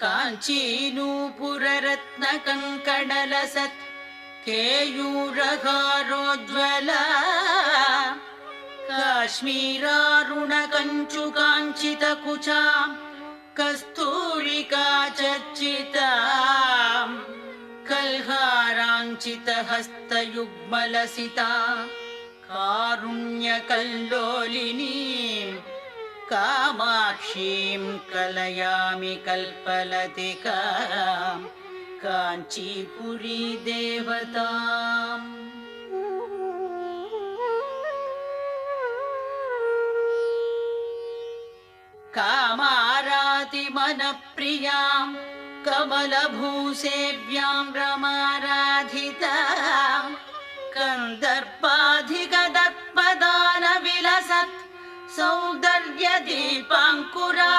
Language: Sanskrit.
काञ्चीनूपुररत्नकङ्कणलसत् केयूरहारोज्ज्वला काश्मीरारुणकञ्चुकाञ्चितकुचा कस्तूरिका चर्चिता कल्हाराञ्चितहस्तयुग्मलसिता कारुण्यकल्लोलिनीं कामाक्षीं कलयामि कल्पलतिकां काञ्चीपुरी देवताम्। कामारातिमनप्रियां कमलभूसेव्यां रमाराधितां कन्दर्पाधिगदत्पदानविलसत् सौन्दर्यदीपाङ्कुरा